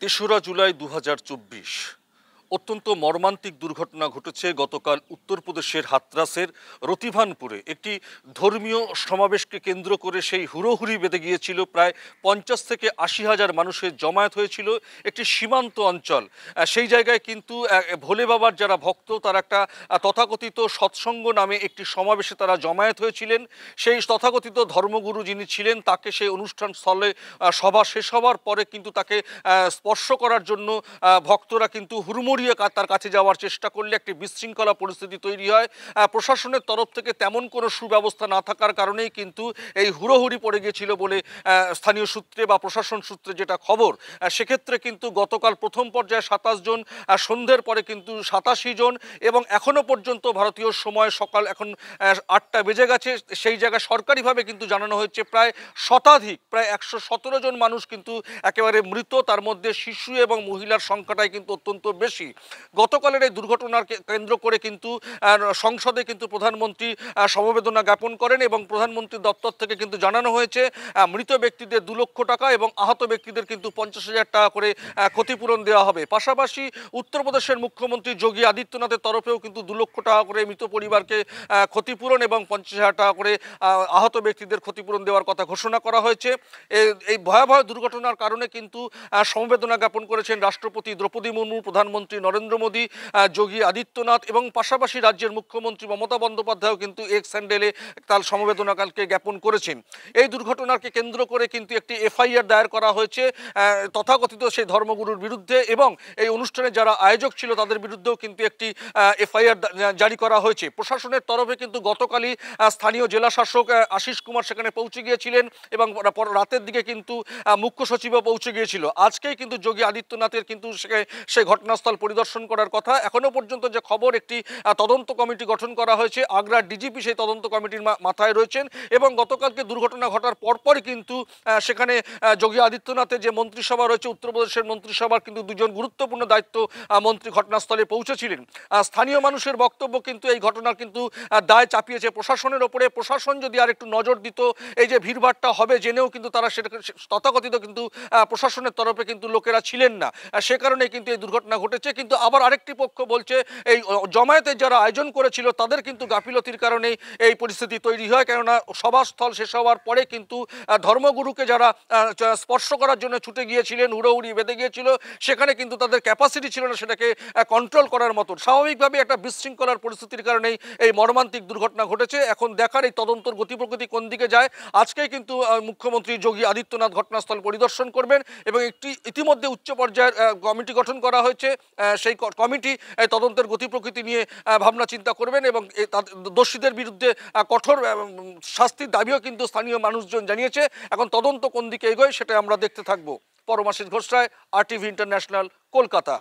তেসরা জুলাই ২০২৪ অত্যন্ত মর্মান্তিক দুর্ঘটনা ঘটেছে গতকাল উত্তরপ্রদেশের হাতরাসের রতিভানপুরে। একটি ধর্মীয় সমাবেশকে কেন্দ্র করে সেই হুড়োহুড়ি বেঁধে গিয়েছিল। প্রায় ৫০ থেকে ৮০ হাজার মানুষের জমায়েত হয়েছিল একটি সীমান্ত অঞ্চল। সেই জায়গায় কিন্তু ভোলে বাবার যারা ভক্ত তারা একটা তথাকথিত সৎসঙ্গ নামে একটি সমাবেশে তারা জমায়েত হয়েছিলেন। সেই তথাকথিত ধর্মগুরু যিনি ছিলেন তাকে সেই অনুষ্ঠান স্থলে সভা শেষ হওয়ার পরে কিন্তু তাকে স্পর্শ করার জন্য ভক্তরা কিন্তু হুড়মুড়িয়ে তার কাছে যাওয়ার চেষ্টা করলে একটি বিশৃঙ্খলা পরিস্থিতি তৈরি হয়। প্রশাসনের তরফ থেকে তেমন কোনো সুব্যবস্থা না থাকার কারণেই কিন্তু এই হুড়োহুড়ি পড়ে গিয়েছিল বলে স্থানীয় সূত্রে বা প্রশাসন সূত্রে যেটা খবর। সেক্ষেত্রে কিন্তু গতকাল প্রথম পর্যায়ে ২৭ জন, সন্ধ্যের পরে কিন্তু ৮৭ জন, এবং এখনো পর্যন্ত ভারতীয় সময় সকাল এখন ৮টা বেজে গেছে। সেই জায়গায় সরকারিভাবে কিন্তু জানানো হয়েছে প্রায় শতাধিক, প্রায় ১১৭ জন মানুষ কিন্তু একেবারে মৃত, তার মধ্যে শিশু এবং মহিলার সংখ্যাটাই কিন্তু অত্যন্ত বেশি। গতকালের এই দুর্ঘটনার কেন্দ্র করে কিন্তু সংসদে কিন্তু প্রধানমন্ত্রী সমবেদনা জ্ঞাপন করেন এবং প্রধানমন্ত্রীর দপ্তর থেকে কিন্তু জানানো হয়েছে মৃত ব্যক্তিদের ২ লক্ষ টাকা এবং আহত ব্যক্তিদের কিন্তু ৫০,০০০ টাকা করে ক্ষতিপূরণ দেওয়া হবে। পাশাপাশি উত্তরপ্রদেশের মুখ্যমন্ত্রী যোগী আদিত্যনাথের তরফেও কিন্তু ২ লক্ষ টাকা করে মৃত পরিবারকে ক্ষতিপূরণ এবং ৫০,০০০ টাকা করে আহত ব্যক্তিদের ক্ষতিপূরণ দেওয়ার কথা ঘোষণা করা হয়েছে। এই ভয়াবহ দুর্ঘটনার কারণে কিন্তু সমবেদনা জ্ঞাপন করেছেন রাষ্ট্রপতি দ্রৌপদী মুর্মু, প্রধানমন্ত্রী নরেন্দ্র মোদী, যোগী আদিত্যনাথ এবং পাশাপাশি রাজ্যের মুখ্যমন্ত্রী মমতা বন্দ্যোপাধ্যায়ও কিন্তু এক্স হ্যান্ডেলে তার সমবেদনাকে জ্ঞাপন করেছেন। এই দুর্ঘটনাকে কেন্দ্র করে কিন্তু একটি এফআইআর দায়ের করা হয়েছে তথাকথিত সেই ধর্মগুরুর বিরুদ্ধে, এবং এই অনুষ্ঠানে যারা আয়োজক ছিল তাদের বিরুদ্ধেও কিন্তু একটি এফআইআর জারি করা হয়েছে। প্রশাসনের তরফে কিন্তু গতকালই স্থানীয় জেলা শাসক আশিস কুমার সেখানে পৌঁছে গিয়েছিলেন এবং রাতের দিকে কিন্তু মুখ্য সচিবও পৌঁছে গিয়েছিল। আজকেই কিন্তু যোগী আদিত্যনাথের কিন্তু সেই ঘটনাস্থল পরিদর্শন করার কথা। এখনো পর্যন্ত যে খবর, একটি তদন্ত কমিটি গঠন করা হয়েছে, আগ্রার ডিজিপি সেই তদন্ত কমিটির মাথায় রয়েছেন, এবং গতকালকে দুর্ঘটনা ঘটার পরপরই কিন্তু সেখানে যোগী আদিত্যনাথের যে মন্ত্রিসভা রয়েছে, উত্তরপ্রদেশের মন্ত্রিসভার কিন্তু ২ জন গুরুত্বপূর্ণ দায়িত্ব মন্ত্রী ঘটনাস্থলে পৌঁছেছিলেন। স্থানীয় মানুষের বক্তব্য কিন্তু এই ঘটনার কিন্তু দায় চাপিয়েছে প্রশাসনের ওপরে। প্রশাসন যদি আর একটু নজর দিত, এই যে ভিড়ভাড়টা হবে জেনেও কিন্তু তারা সেটা তথাকথিত কিন্তু প্রশাসনের তরফে কিন্তু লোকেরা ছিলেন না, সে কারণে কিন্তু এই দুর্ঘটনা ঘটেছে। কিন্তু আবার আরেকটি পক্ষ বলছে এই জমায়েতের যারা আয়োজন করেছিল তাদের কিন্তু গাফিলতির কারণেই এই পরিস্থিতি তৈরি হয়, কেননা সভাস্থল শেষ হওয়ার পরে কিন্তু ধর্মগুরুকে যারা স্পর্শ করার জন্য ছুটে গিয়েছিলেন, হুড়োহুড়ি বেঁধে গিয়েছিল, সেখানে কিন্তু তাদের ক্যাপাসিটি ছিল না সেটাকে কন্ট্রোল করার মতন। স্বাভাবিকভাবে একটা বিশৃঙ্খলার পরিস্থিতির কারণেই এই মর্মান্তিক দুর্ঘটনা ঘটেছে। এখন দেখার এই তদন্তর গতি প্রকৃতি কোন দিকে যায়। আজকেই কিন্তু মুখ্যমন্ত্রী যোগী আদিত্যনাথ ঘটনাস্থল পরিদর্শন করবেন এবং ইতিমধ্যে উচ্চ পর্যায়ের কমিটি গঠন করা হয়েছে। সেই কমিটি তদন্তের গতি প্রকৃতি নিয়ে ভাবনা চিন্তা করবেন এবং দোষীদের বিরুদ্ধে কঠোর শাস্তির দাবিও কিন্তু স্থানীয় মানুষজন জানিয়েছে। এখন তদন্ত কোন দিকে এগোয় সেটা আমরা দেখতে থাকবো। পরমাশিস ঘোষ রায়, RTV ইন্টারন্যাশনাল, কলকাতা।